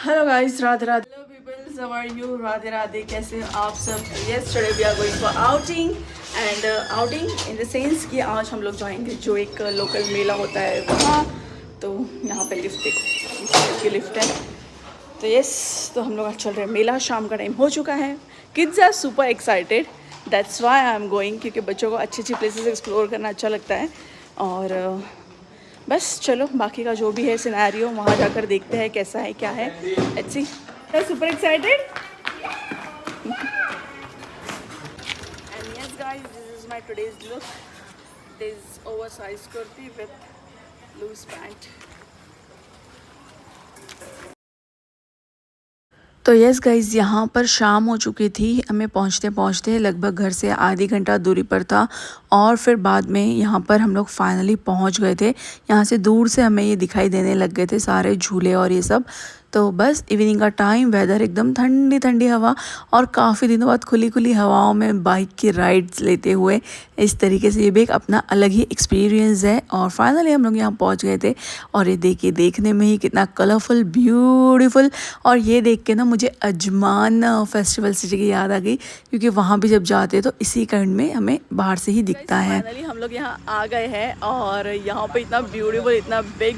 Hello guys, Radhe Radhe. Hello peoples, how are you? Radhe Radhe. कैसे हो आप सब? Yes, today we are going for outing and outing in the sense कि आज हम लोग जाएंगे जो एक लोकल मेला होता है वहाँ। तो यहाँ पे लिफ्ट देखो, इस टाइप की लिफ्ट है। तो यस, तो हम लोग आज चल रहे हैं मेला। शाम का टाइम हो चुका है। Kids are super excited, that's why I am going, क्योंकि बच्चों को अच्छी अच्छी प्लेसेस एक्सप्लोर करना अच्छा लगता है। और बस चलो, बाकी का जो भी है सिनेरियो वहाँ जाकर देखते हैं कैसा है क्या है। Let's see. Super excited. And yes guys, this is my today's look. This oversize kurti with loose pant. तो यस गाइज़, यहाँ पर शाम हो चुकी थी। हमें पहुँचते पहुँचते लगभग घर से आधी घंटा दूरी पर था। और फिर बाद में यहाँ पर हम लोग फाइनली पहुँच गए थे। यहाँ से दूर से हमें ये दिखाई देने लग गए थे सारे झूले और ये सब। तो बस इवनिंग का टाइम, वेदर एकदम ठंडी ठंडी हवा, और काफ़ी दिनों बाद खुली खुली हवाओं में बाइक की राइड्स लेते हुए इस तरीके से ये भी एक अपना अलग ही एक्सपीरियंस है। और फाइनली हम लोग यहाँ पहुँच गए थे। और ये देखिए, देखने में ही कितना कलरफुल, ब्यूटीफुल। और ये देख के ना मुझे अजमान फेस्टिवल सिटी की याद आ गई, क्योंकि वहाँ भी जब जाते हैं तो इसी काइंड में हमें बाहर से ही दिखता है। फाइनली हम लोग यहाँ आ गए हैं और यहाँ पे इतना ब्यूटीफुल, इतना बिग,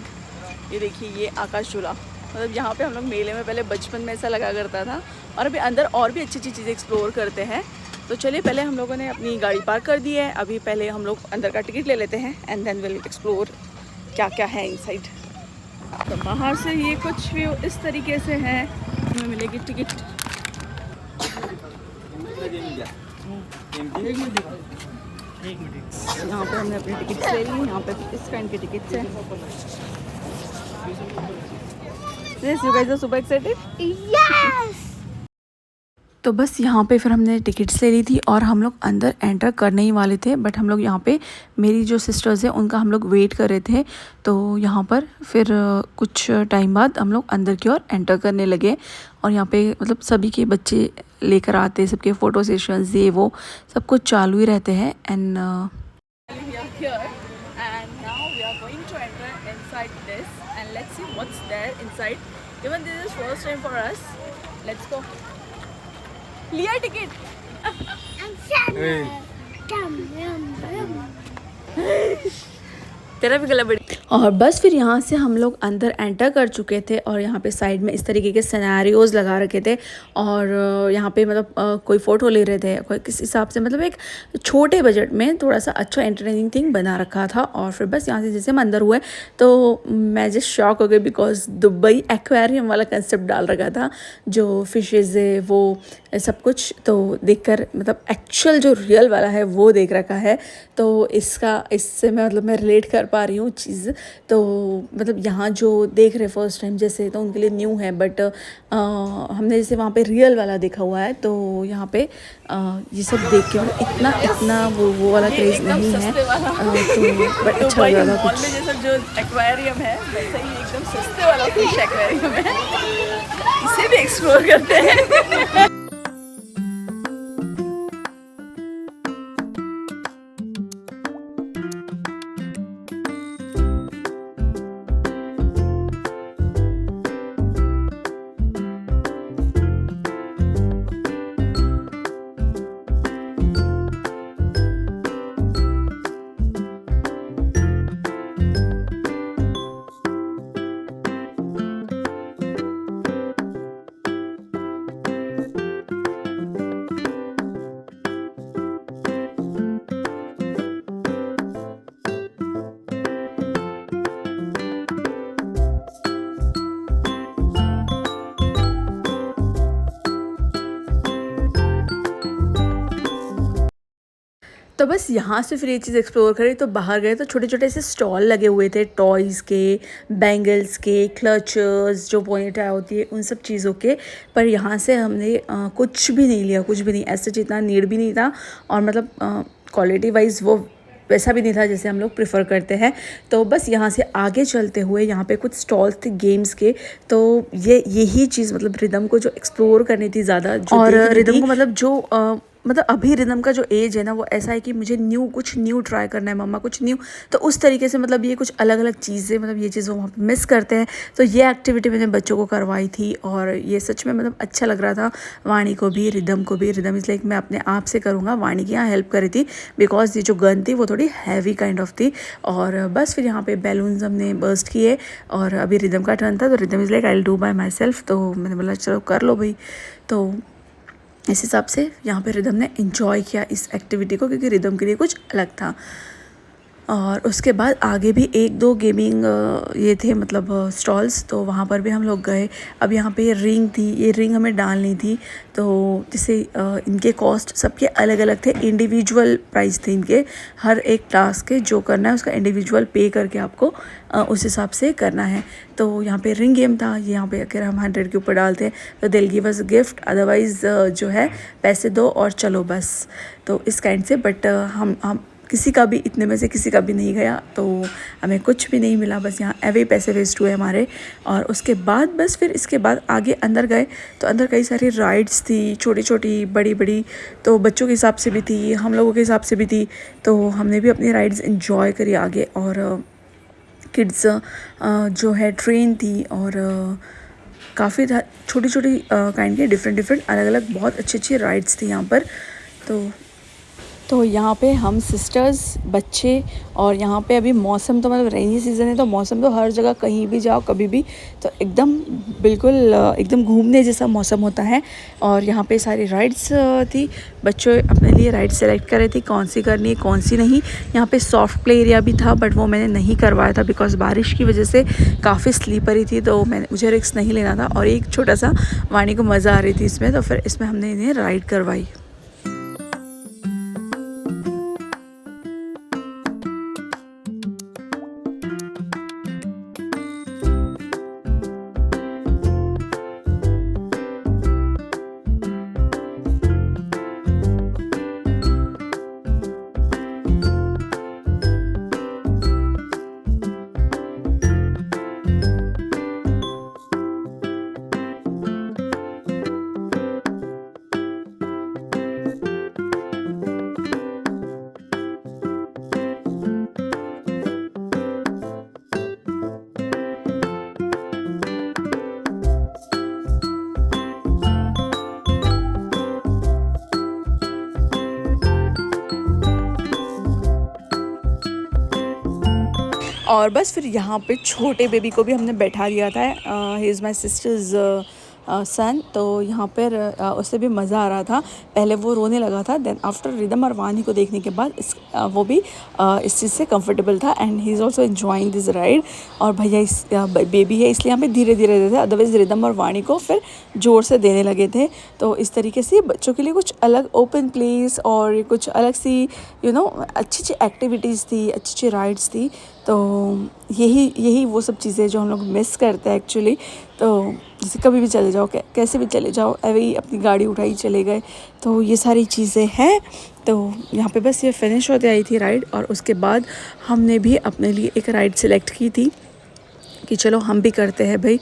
ये देखिए ये आकाश झूला। मतलब यहाँ पे हम लोग मेले में पहले बचपन में ऐसा लगा करता था, और अभी अंदर और भी अच्छी अच्छी चीज़ें एक्सप्लोर करते हैं। तो चलिए, पहले हम लोगों ने अपनी गाड़ी पार्क कर दी है। अभी पहले हम लोग अंदर का टिकट ले लेते हैं एंड देन विल एक्सप्लोर क्या क्या है इनसाइड। तो बाहर से ये कुछ व्यू इस तरीके से है। हमें मिलेगी टिकट। यहाँ पे हमने अपनी टिकट ले ली। यहाँ पे इस काइंड की टिकट है। Yes, you guys are super excited? Yes! तो बस यहाँ पे फिर हमने टिकट्स ले ली थी और हम लोग अंदर एंटर करने ही वाले थे। बट हम लोग यहाँ पे, मेरी जो सिस्टर्स हैं उनका हम लोग वेट कर रहे थे। तो यहाँ पर फिर कुछ टाइम बाद हम लोग अंदर की ओर एंटर करने लगे। और यहाँ पे मतलब सभी के बच्चे लेकर आते, सबके फ़ोटो सेशंस ये वो सब कुछ चालू ही रहते हैं। एंड लिया ticket. I'm sad. Yum, yum, yum. तेरा भी गला बड़ी। और बस फिर यहाँ से हम लोग अंदर एंटर कर चुके थे। और यहाँ पे साइड में इस तरीके के सिनेरियोज़ लगा रखे थे। और यहाँ पे मतलब कोई फ़ोटो ले रहे थे, कोई किस हिसाब से, मतलब एक छोटे बजट में थोड़ा सा अच्छा एंटरटेनिंग थिंग बना रखा था। और फिर बस यहाँ से जैसे हम अंदर हुए तो मैं जस्ट शॉक हो गई, बिकॉज दुबई एक्वेरियम वाला कंसेप्ट डाल रखा था, जो फिशेज़ है वो सब कुछ। तो देखकर मतलब एक्चुअल जो रियल वाला है वो देख रखा है। तो इससे मैं मतलब मैं रिलेट कर पा रही हूँ चीज़। तो मतलब यहाँ जो देख रहे फर्स्ट टाइम जैसे, तो उनके लिए न्यू है। बट हमने जैसे वहाँ पे रियल वाला देखा हुआ है, तो यहाँ पे ये सब देख के मतलब इतना वो वाला क्रेज नहीं है। तो बट अच्छा लग रहा था। मॉल में जैसा जो एक्वेरियम है वैसा ही एकदम सस्ते वाला फिश एक्वेरियम है। इसे भी एक्सप्लोर करते हैं। तो बस यहाँ से फिर ये चीज़ एक्सप्लोर करी। तो बाहर गए तो छोटे छोटे से स्टॉल लगे हुए थे, टॉयज़ के, बैंगल्स के, क्लचर्स, जो पोनीटेल होती है उन सब चीज़ों के। पर यहाँ से हमने कुछ भी नहीं लिया, कुछ भी नहीं। ऐसे जितना नीड भी नहीं था, और मतलब क्वालिटी वाइज वो वैसा भी नहीं था जैसे हम लोग प्रेफर करते हैं। तो बस यहाँ से आगे चलते हुए यहाँ पे कुछ स्टॉल्स थे गेम्स के। तो यही चीज़ मतलब रिदम को जो एक्सप्लोर करनी थी ज़्यादा, और रिदम को मतलब जो मतलब अभी रिदम का जो एज है ना वो ऐसा है कि मुझे कुछ न्यू ट्राई करना है, मम्मा कुछ न्यू। तो उस तरीके से मतलब ये कुछ अलग अलग चीज़ें, मतलब ये चीज़ वो वहाँ पे मिस करते हैं। तो ये एक्टिविटी मैंने बच्चों को करवाई थी और ये सच में मतलब अच्छा लग रहा था वाणी को भी, रिदम को भी। रिदम इसलिए मैं अपने आप से करूँगा, वाणी की यहाँ हेल्प करी थी बिकॉज ये जो गन थी वो थोड़ी हैवी काइंड ऑफ थी। और बस फिर यहाँ पे बैलून्स हमने बर्स्ट किए और अभी रिदम का टर्न था, तो rhythm is like I will do by my self. तो मैंने बोला चलो कर लो भाई। तो इस हिसाब से यहाँ पे रिदम ने एंजॉय किया इस एक्टिविटी को, क्योंकि रिदम के लिए कुछ अलग था। और उसके बाद आगे भी एक दो गेमिंग ये थे मतलब स्टॉल्स, तो वहाँ पर भी हम लोग गए। अब यहाँ पे ये रिंग थी, ये रिंग हमें डालनी थी। तो जैसे इनके कॉस्ट सबके अलग अलग थे, इंडिविजुअल प्राइस थे इनके। हर एक टास्क के जो करना है उसका इंडिविजुअल पे करके आपको उस हिसाब से करना है। तो यहाँ पे रिंग गेम था, ये यहाँ पे अगर हम 100 के ऊपर डालते हैं तो दिल गिव अस गिफ्ट, अदरवाइज़ जो है पैसे दो और चलो बस। तो इस काइंड से, बट हम किसी का भी, इतने में से किसी का भी नहीं गया, तो हमें कुछ भी नहीं मिला, बस यहाँ एवे पैसे वेस्ट हुए हमारे। और उसके बाद बस फिर इसके बाद आगे अंदर गए, तो अंदर कई सारी राइड्स थी, छोटी छोटी बड़ी बड़ी। तो बच्चों के हिसाब से भी थी, हम लोगों के हिसाब से भी थी। तो हमने भी अपनी राइड्स इन्जॉय करी आगे। और किड्स जो है ट्रेन थी और काफ़ी छोटी छोटी काइंड के डिफरेंट अलग अलग बहुत अच्छी अच्छी राइड्स थी यहाँ पर। तो यहाँ पे हम सिस्टर्स, बच्चे, और यहाँ पे अभी मौसम तो मतलब रेनी सीज़न है, तो मौसम तो हर जगह कहीं भी जाओ कभी भी तो एकदम बिल्कुल एकदम घूमने जैसा मौसम होता है। और यहाँ पे सारी राइड्स थी, बच्चों अपने लिए राइड सेलेक्ट कर रहे थे कौन सी करनी है कौन सी नहीं। यहाँ पे सॉफ्ट प्ले एरिया भी था, बट वो मैंने नहीं करवाया था बिकॉज बारिश की वजह से काफ़ी स्लीपरी थी, तो मुझे रिस्क नहीं लेना था। और एक छोटा सा वाणी को मज़ा आ रही थी इसमें, तो फिर इसमें हमने इन्हें राइड करवाई। और बस फिर यहाँ पे छोटे बेबी को भी हमने बैठा दिया था, ही इज़ माई सिस्टर्स सन। तो यहाँ पर उससे भी मज़ा आ रहा था। पहले वो रोने लगा था, देन आफ्टर रिदम और वानी को देखने के बाद वो भी इस चीज़ से कंफर्टेबल था and he is also enjoying this ride. और भैया इस बेबी है इसलिए यहाँ पे धीरे धीरे देते थे, अदरवाइज़ रिदम और वानी को फिर ज़ोर से देने लगे थे। तो इस तरीके से बच्चों के लिए कुछ अलग ओपन प्लेस और कुछ अलग सी अच्छी अच्छी एक्टिविटीज़ थी, अच्छी अच्छी राइड्स थी। तो यही वो सब चीज़ें जो हम लोग मिस करते हैं एक्चुअली। तो जैसे कभी भी चले जाओ, कैसे भी चले जाओ, ऐसे ही अपनी गाड़ी उठाई चले गए, तो ये सारी चीज़ें हैं। तो यहाँ पे बस ये फिनिश होते आई थी राइड। और उसके बाद हमने भी अपने लिए एक राइड सेलेक्ट की थी कि चलो हम भी करते हैं भाई।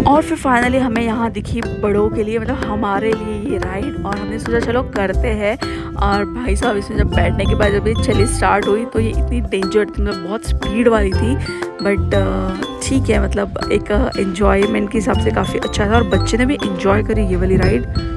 और फिर फाइनली हमें यहाँ दिखी बड़ों के लिए, मतलब हमारे लिए ये राइड, और हमने सोचा चलो करते हैं। और भाई साहब इसमें जब बैठने के बाद जब ये चली स्टार्ट हुई तो ये इतनी डेंजर थी, मतलब बहुत स्पीड वाली थी, बट ठीक है, मतलब एक एन्जॉयमेंट के हिसाब से काफ़ी अच्छा था और बच्चे ने भी इन्जॉय करी ये वाली राइड।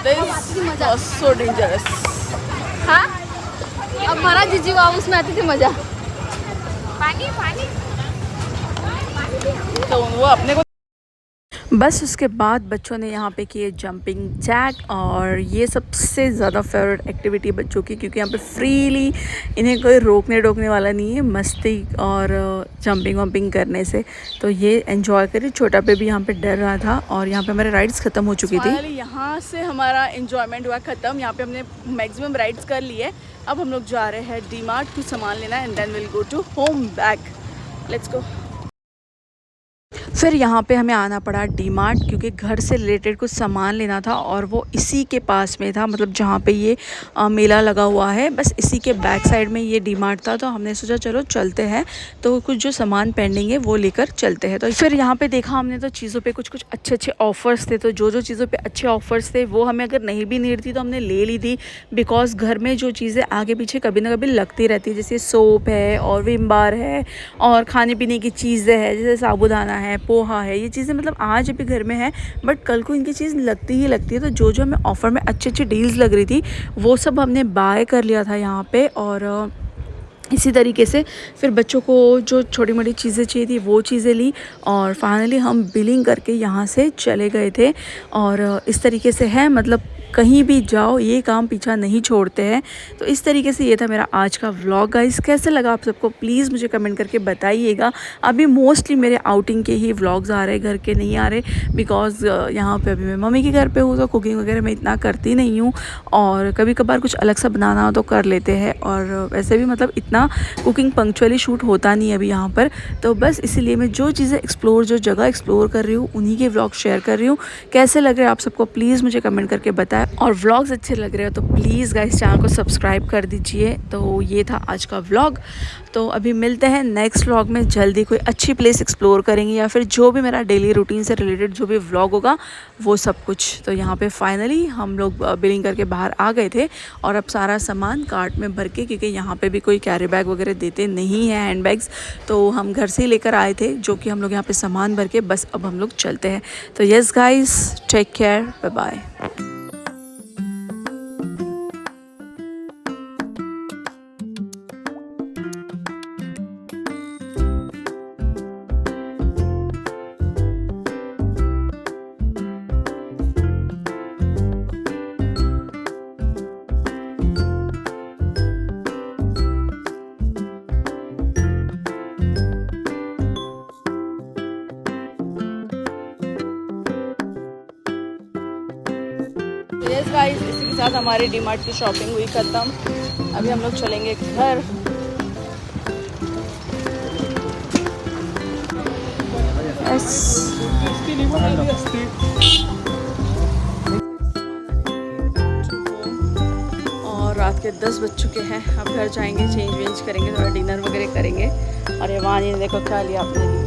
मजा सो डेंजरस। हाँ अब हमारा जीजी बाबू उसमें आती थी मजा। पानी पानी तो वो अपने को बस उसके बाद बच्चों ने यहाँ पे किए जंपिंग जैक, और ये सबसे ज़्यादा फेवरेट एक्टिविटी बच्चों की, क्योंकि यहाँ पे फ्रीली इन्हें कोई रोकने टोकने वाला नहीं है मस्ती और जंपिंग वंपिंग करने से। तो ये एंजॉय करिए। छोटा पे भी यहाँ पे डर रहा था, और यहाँ पे हमारे राइड्स ख़त्म हो चुकी थी। यहाँ से हमारा एंजॉयमेंट हुआ ख़त्म। यहाँ पे हमने मैक्सिमम राइड्स कर लिए। अब हम लोग जा रहे हैं डीमार्ट कुछ सामान लेना, and then will go to home back. Let's go. फिर यहाँ पे हमें आना पड़ा डीमार्ट, क्योंकि घर से रिलेटेड कुछ सामान लेना था, और वो इसी के पास में था, मतलब जहाँ पे ये मेला लगा हुआ है बस इसी के बैक साइड में ये डीमार्ट था। तो हमने सोचा चलो चलते हैं, तो कुछ जो सामान पेंडिंग है वो लेकर चलते हैं। तो फिर यहाँ पे देखा हमने तो चीज़ों पे कुछ अच्छे अच्छे ऑफ़र्स थे। तो जो चीज़ों पे अच्छे ऑफ़र्स थे वो हमें अगर नहीं भी नीड थी तो हमने ले ली थी, बिकॉज़ घर में जो चीज़ें आगे पीछे कभी ना कभी लगती रहती है, जैसे सोप है और विम बार है और खाने पीने की चीज़ें हैं, जैसे साबुदाना है, पोहा है, ये चीज़ें मतलब आज अभी घर में है बट कल को इनकी चीज़ लगती ही लगती है। तो जो हमें ऑफ़र में अच्छी अच्छी डील्स लग रही थी वो सब हमने बाय कर लिया था यहाँ पे। और इसी तरीके से फिर बच्चों को जो छोटी मोटी चीज़ें चाहिए थी वो चीज़ें ली, और फाइनली हम बिलिंग करके यहाँ से चले गए थे। और इस तरीके से है, मतलब कहीं भी जाओ ये काम पीछा नहीं छोड़ते हैं। तो इस तरीके से ये था मेरा आज का व्लॉग। गाइस कैसे लगा आप सबको प्लीज़ मुझे कमेंट करके बताइएगा। अभी मोस्टली मेरे आउटिंग के ही व्लॉग्स आ रहे हैं, घर के नहीं आ रहे, बिकॉज़ यहाँ पे अभी मैं मम्मी के घर पे हूँ, तो कुकिंग वगैरह मैं इतना करती नहीं हूँ, और कभी कभार कुछ अलग सा बनाना हो तो कर लेते हैं। और वैसे भी मतलब इतना कुकिंग पंक्चुअली शूट होता नहीं है अभी यहाँ पर। तो बस इसीलिए मैं जो चीज़ें जो जगह एक्सप्लोर कर रही हूँ उन्हीं के व्लॉग शेयर कर रही हूँ। कैसे लग रहे हैं आप सबको प्लीज़ मुझे कमेंट करके बताएं, और व्लॉग्स अच्छे लग रहे हो तो प्लीज़ गाइस चैनल को सब्सक्राइब कर दीजिए। तो ये था आज का व्लॉग। तो अभी मिलते हैं नेक्स्ट व्लॉग में, जल्दी कोई अच्छी प्लेस एक्सप्लोर करेंगे, या फिर जो भी मेरा डेली रूटीन से रिलेटेड जो भी व्लॉग होगा वो सब कुछ। तो यहाँ पे फाइनली हम लोग बिलिंग करके बाहर आ गए थे, और अब सारा सामान कार्ट में भर के, क्योंकि यहाँ पे भी कोई कैरी बैग वगैरह देते नहीं हैं, हैंड बैग्स, तो हम घर से ही लेकर आए थे, जो कि हम लोग यहाँ पे सामान भर के बस अब हम लोग चलते हैं। तो yes guys, take care, bye bye. Yes guys, इसी के साथ हमारी डीमार्ट की शॉपिंग हुई ख़त्म। अभी हम लोग चलेंगे घर। और रात के 10 बज चुके हैं। अब घर जाएंगे, चेंज वेंज करेंगे, थोड़ा डिनर वगैरह करेंगे। और ये वहाँ ने देखो क्या लिया अपने लिए।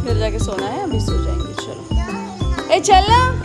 फिर जाके सोना है, अभी सो जाएंगे। चलो ए चल ना।